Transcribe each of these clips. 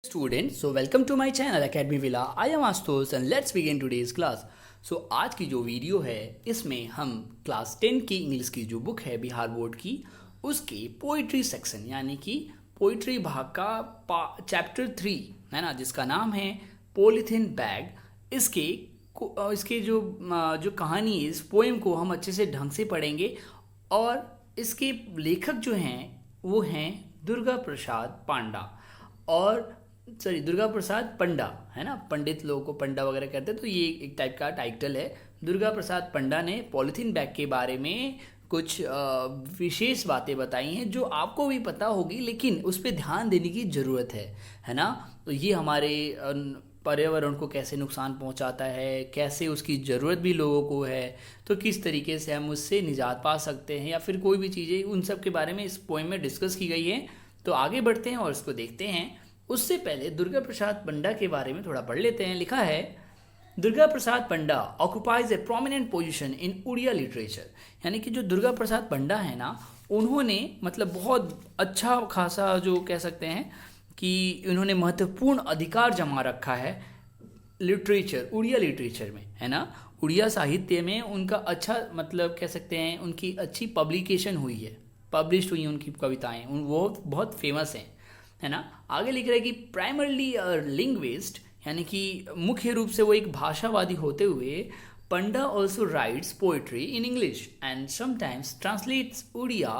Students, so welcome to my channel Academy Villa. I am Astos and let's begin today's class. आज की जो video है इसमें हम क्लास 10 की इंग्लिश की जो बुक है बिहार बोर्ड की उसके पोइट्री सेक्शन यानी कि पोइट्री भाग का चैप्टर 3 है ना, जिसका नाम है पॉलीथीन बैग। इसके जो कहानी है, इस पोएम को हम अच्छे से ढंग से पढ़ेंगे। और इसके लेखक जो हैं वो हैं दुर्गा प्रसाद पांडा और दुर्गा प्रसाद पंडा, है ना। पंडित लोगों को पंडा वगैरह कहते हैं, तो ये एक टाइप का टाइटल है। दुर्गा प्रसाद पंडा ने पॉलीथीन बैग के बारे में कुछ विशेष बातें बताई हैं जो आपको भी पता होगी, लेकिन उस पर ध्यान देने की ज़रूरत है ना। तो ये हमारे पर्यावरण को कैसे नुकसान पहुंचाता है, कैसे उसकी ज़रूरत भी लोगों को है, तो किस तरीके से हम उससे निजात पा सकते हैं या फिर कोई भी चीज़ें, उन सब के बारे में इस पोएम में डिस्कस की गई है। तो आगे बढ़ते हैं और इसको देखते हैं। उससे पहले दुर्गा प्रसाद पंडा के बारे में थोड़ा पढ़ लेते हैं। लिखा है, Durga Prasad Panda occupies a prominent position in Odia literature. यानी कि जो दुर्गा प्रसाद पंडा है ना, उन्होंने मतलब बहुत अच्छा खासा जो कह सकते हैं कि उन्होंने महत्वपूर्ण अधिकार जमा रखा है लिटरेचर, उड़िया लिटरेचर में, है ना। उड़िया साहित्य में उनका अच्छा मतलब कह सकते हैं उनकी अच्छी पब्लिकेशन हुई है, पब्लिश हुई उनकी कविताएं, वो बहुत फेमस हैं, है ना। आगे लिख रहा है कि प्राइमरली लिंग्विस्ट, यानी कि मुख्य रूप से वो एक भाषावादी होते हुए, Panda also writes poetry in English and sometimes translates Odia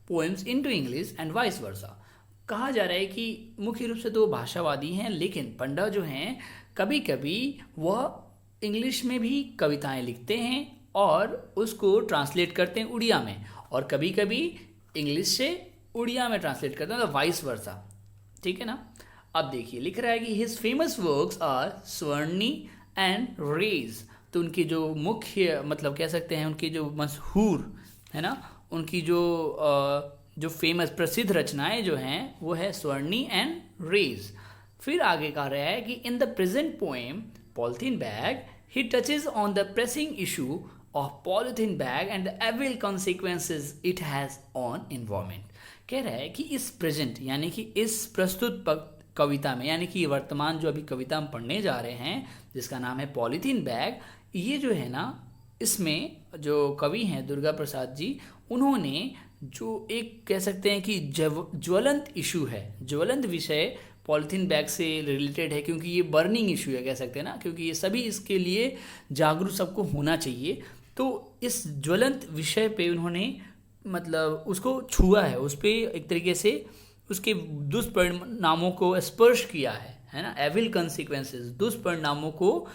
poems into English and vice versa. कहा जा रहा है कि मुख्य रूप से तो वो भाषावादी हैं, लेकिन पंडा जो हैं कभी कभी वह इंग्लिश में भी कविताएं लिखते हैं और उसको ट्रांसलेट करते हैं उड़िया में, और कभी कभी इंग्लिश से उड़िया में ट्रांसलेट करते हैं, मतलब वाइस वर्सा, ठीक है ना। अब देखिए लिख रहा है कि हिज फेमस वर्क्स आर स्वर्णी एंड रेज। तो उनकी जो मुख्य मतलब कह सकते हैं उनकी जो मशहूर, है ना, उनकी जो फेमस प्रसिद्ध रचनाएं जो हैं वो है स्वर्णी एंड रेज। फिर आगे कह रहा है कि in the present poem polythene bag ही touches on the pressing issue of polythene bag and the evil consequences it has on environment. कह रहा है कि इस प्रेजेंट यानी कि इस प्रस्तुत कविता में, यानी कि वर्तमान जो अभी कविता हम पढ़ने जा रहे हैं जिसका नाम है पॉलीथीन बैग, ये जो है ना, इसमें जो कवि हैं दुर्गा प्रसाद जी, उन्होंने जो एक कह सकते हैं कि ज्वलंत इशू है, ज्वलंत विषय पॉलीथीन बैग से रिलेटेड है, क्योंकि ये बर्निंग इशू है कह सकते हैं ना, क्योंकि ये सभी इसके लिए जागरूक सबको होना चाहिए। तो इस ज्वलंत विषय पे उन्होंने मतलब उसको छुआ है, उस पर एक तरीके से उसके दुष्परिणामों को स्पर्श किया है ना, एविल कॉन्सिक्वेंसेस, दुष्परिणामों को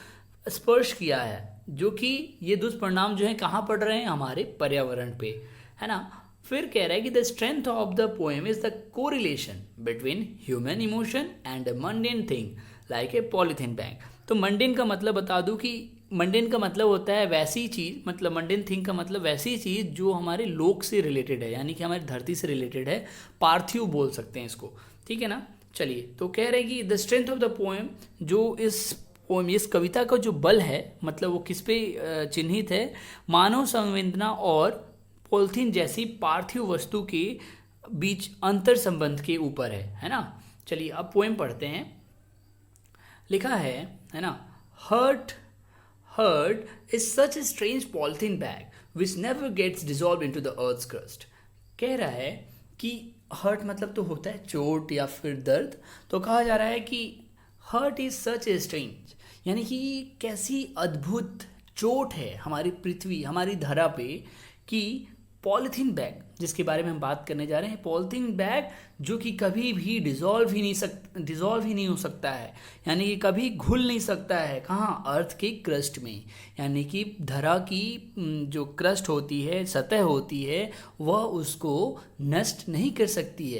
स्पर्श किया है, जो कि ये दुष्परिणाम जो है कहाँ पड़ रहे हैं, हमारे पर्यावरण पे, है ना। फिर कह रहा है कि the strength of the poem is the correlation between human emotion and a mundane thing like a polythene bag. तो मंडेन का मतलब बता दूं कि मंडेन का मतलब होता है वैसी चीज़, मतलब मंडेन थिंग का मतलब वैसी चीज़ जो हमारे लोक से रिलेटेड है, यानी कि हमारी धरती से रिलेटेड है, पार्थिव बोल सकते हैं इसको, ठीक है ना। चलिए, तो कह रहे हैं कि the strength of the poem, जो इस पोएम, इस कविता का जो बल है, मतलब वो किस पे चिन्हित है, मानव संवेदना और पॉलीथीन जैसी पार्थिव वस्तु के बीच अंतर संबंध के ऊपर है ना। चलिए अब पोएम पढ़ते हैं। लिखा है ना, Hurt is such a strange polythene bag which never gets dissolved into the earth's crust। कह रहा है कि हर्ट मतलब तो होता है चोट या फिर दर्द, तो कहा जा रहा है कि hurt is such a strange, यानी कि कैसी अद्भुत चोट है हमारी पृथ्वी, हमारी धरा पे, कि पॉलीथीन बैग जिसके बारे में हम बात करने जा रहे हैं, पॉलीथीन बैग जो कि कभी भी डिज़ोल्व ही नहीं हो सकता है, यानी कि कभी घुल नहीं सकता है, कहाँ, अर्थ के क्रस्ट में, यानी कि धरा की जो क्रस्ट होती है, सतह होती है, वह उसको नष्ट नहीं कर सकती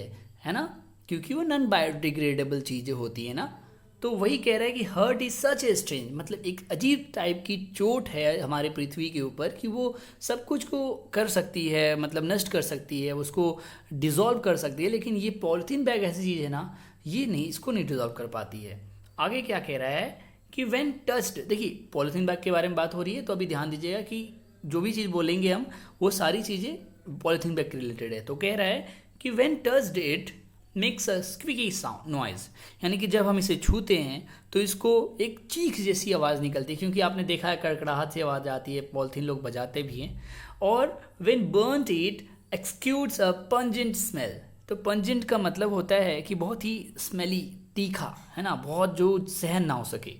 है ना, क्योंकि वो नॉन बायोडिग्रेडेबल चीज़ें होती है ना। तो वही कह रहा है कि hurt is such a strange, मतलब एक अजीब टाइप की चोट है हमारे पृथ्वी के ऊपर कि वो सब कुछ को कर सकती है, मतलब नष्ट कर सकती है, उसको डिज़ोल्व कर सकती है, लेकिन ये पॉलीथीन बैग ऐसी चीज़ है ना, ये नहीं, इसको नहीं डिज़ोल्व कर पाती है। आगे क्या कह रहा है कि व्हेन टच्ड, देखिए पॉलीथीन बैग के बारे में बात हो रही है, तो अभी ध्यान दीजिएगा कि जो भी चीज़ बोलेंगे हम वो सारी चीज़ें पॉलीथीन बैग के रिलेटेड है। तो कह रहा है कि when touched it makes a squeaky sound noise, यानी कि जब हम इसे छूते हैं तो इसको एक चीख जैसी आवाज़ निकलती है, क्योंकि आपने देखा है कड़कड़ाहट से आवाज़ आती है, पॉलिथीन लोग बजाते भी हैं। और when burnt it executes a pungent smell, तो पंजेंट का मतलब होता है कि बहुत ही स्मेली, तीखा, है ना, बहुत जो सहन ना हो सके।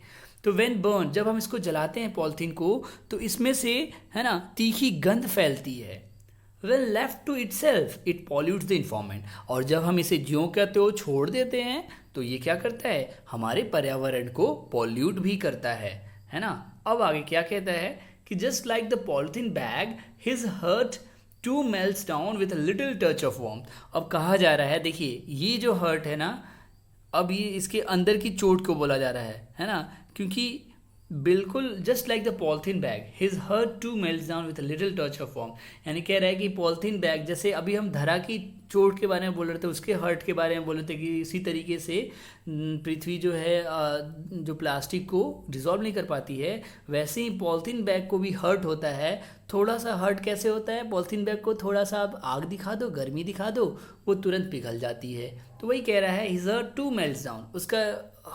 तो व्हेन बर्न, जब हम इसको जलाते हैं पॉलिथीन को, तो इसमें से, है ना, तीखी गंध फैलती है। Well left to itself it pollutes the environment, और जब हम इसे ज्यों का त्यों छोड़ देते हैं तो ये क्या करता है, हमारे पर्यावरण को पॉल्यूट भी करता है ना। अब आगे क्या कहता है कि just like the polythene bag his hurt too melts down with a little touch of warmth. अब कहा जा रहा है, देखिए ये जो हर्ट है ना, अब ये इसके अंदर की चोट को बोला जा रहा है ना, क्योंकि बिल्कुल just like the polythene bag his hurt too melt down with a little touch of warm, यानी कह रहा है कि पॉलिथीन बैग, जैसे अभी हम धरा की चोट के बारे में बोल रहे थे, उसके हर्ट के बारे में बोल रहे थे, कि इसी तरीके से पृथ्वी जो है जो प्लास्टिक को डिजॉल्व नहीं कर पाती है, वैसे ही पॉलिथीन बैग को भी हर्ट होता है। थोड़ा सा हर्ट कैसे होता है, पॉलिथीन बैग को थोड़ा सा आप आग दिखा दो, गर्मी दिखा दो, वो तुरंत पिघल जाती है। तो वही कह रहा है his hurt too melt down, उसका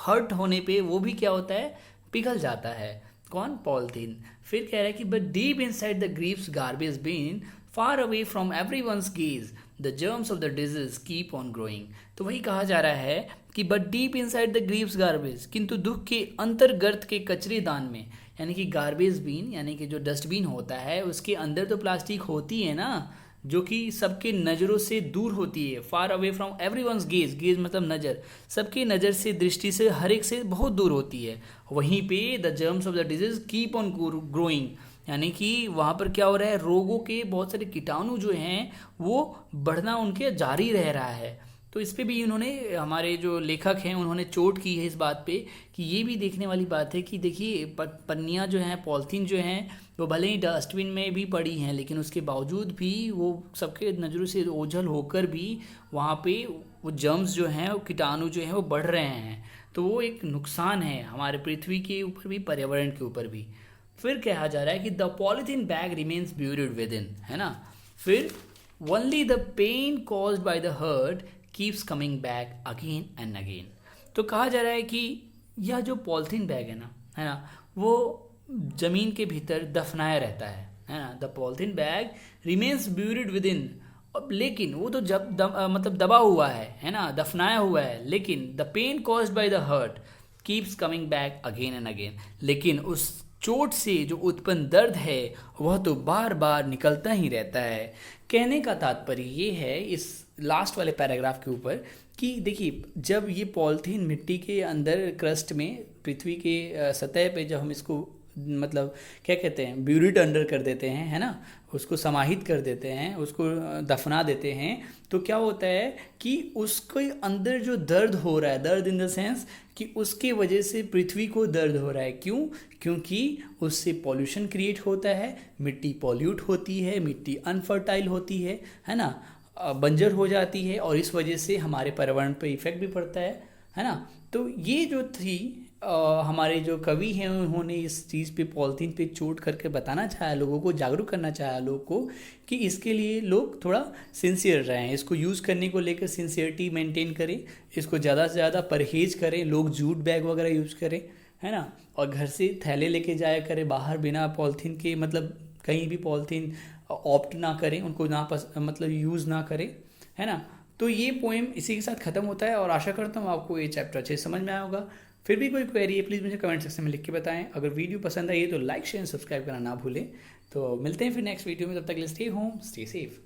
हर्ट होने पे वो भी क्या होता है, पिघल जाता है। कौन, पॉलिथीन। फिर कह रहा है कि but deep inside the grieves garbage bin far away from everyone's gaze the germs of the disease keep on growing. तो वही कहा जा रहा है कि but deep inside the grieves garbage, किंतु दुख के अंतर्गत के कचरेदान में, यानी कि गार्बेज बीन यानी कि जो डस्टबिन होता है, उसके अंदर तो प्लास्टिक होती है ना, जो कि सबके नज़रों से दूर होती है। फार away from everyone's gauge, gauge मतलब नज़र, सबके नज़र से, दृष्टि से, हर एक से बहुत दूर होती है। वहीं पे the germs of the disease keep on growing, यानी कि वहाँ पर क्या हो रहा है, रोगों के बहुत सारे कीटाणु जो हैं वो बढ़ना उनके जारी रह रहा है। तो इस पे भी उन्होंने, हमारे जो लेखक हैं उन्होंने चोट की है इस बात पे, कि ये भी देखने वाली बात है कि देखिए पन्नियाँ जो हैं, पॉलिथीन जो हैं, वो भले ही डस्टबिन में भी पड़ी हैं, लेकिन उसके बावजूद भी वो सबके नज़रों से ओझल होकर भी वहाँ पे वो जर्म्स जो हैं, वो कीटाणु जो हैं वो बढ़ रहे हैं। तो वो एक नुकसान है हमारे पृथ्वी के ऊपर भी, पर्यावरण के ऊपर भी। फिर कहा जा रहा है कि the polythene bag remains buried within, है ना। फिर only the pain caused by the hurt keeps coming back again and again. तो कहा जा रहा है कि यह जो पॉलिथीन बैग है ना, वो जमीन के भीतर दफनाया रहता है ना। The polythene bag remains buried with in, लेकिन वो तो जब मतलब दबा हुआ है ना, दफनाया हुआ है, लेकिन the pain caused by the hurt keeps coming back again and again, लेकिन उस चोट से जो उत्पन्न दर्द है वह तो बार बार निकलता ही रहता है। कहने का तात्पर्य ये है इस लास्ट वाले पैराग्राफ के ऊपर कि देखिए, जब ये पॉलिथीन मिट्टी के अंदर क्रस्ट में, पृथ्वी के सतह पे जब हम इसको मतलब क्या कहते हैं, ब्यूरिड अंडर कर देते हैं, है ना, उसको समाहित कर देते हैं, उसको दफना देते हैं, तो क्या होता है कि उसके अंदर जो दर्द हो रहा है, दर्द इन द सेंस कि उसके वजह से पृथ्वी को दर्द हो रहा है। क्यों? क्योंकि उससे पॉल्यूशन क्रिएट होता है, मिट्टी पॉल्यूट होती है, मिट्टी अनफर्टाइल होती है ना, बंजर हो जाती है, और इस वजह से हमारे पर्यावरण पे इफेक्ट भी पड़ता है ना। तो ये जो थी हमारे जो कवि हैं, उन्होंने इस चीज़ पे, पॉलिथीन पे चोट करके बताना चाहा, लोगों को जागरूक करना चाहा, लोगों को, कि इसके लिए लोग थोड़ा सिंसियर रहें, इसको यूज़ करने को लेकर सिंसियरिटी मेंटेन करें, इसको ज़्यादा से ज़्यादा परहेज करें, लोग जूट बैग वगैरह यूज़ करें, है ना, और घर से थैले लेके जाया करें बाहर, बिना पॉलिथीन के, मतलब कहीं भी पॉलिथीन ऑप्ट ना करें, उनको ना मतलब यूज़ ना करें, है ना। तो ये पोएम इसी के साथ ख़त्म होता है, और आशा करता हूँ आपको ये चैप्टर अच्छे समझ में आया होगा। फिर भी कोई क्वेरी है प्लीज़ मुझे कमेंट सेक्शन में लिख के बताएं। अगर वीडियो पसंद आई तो लाइक शेयर सब्सक्राइब करना ना भूलें। तो मिलते हैं फिर नेक्स्ट वीडियो में, तब तक के लिए स्टे होम, स्टे सेफ।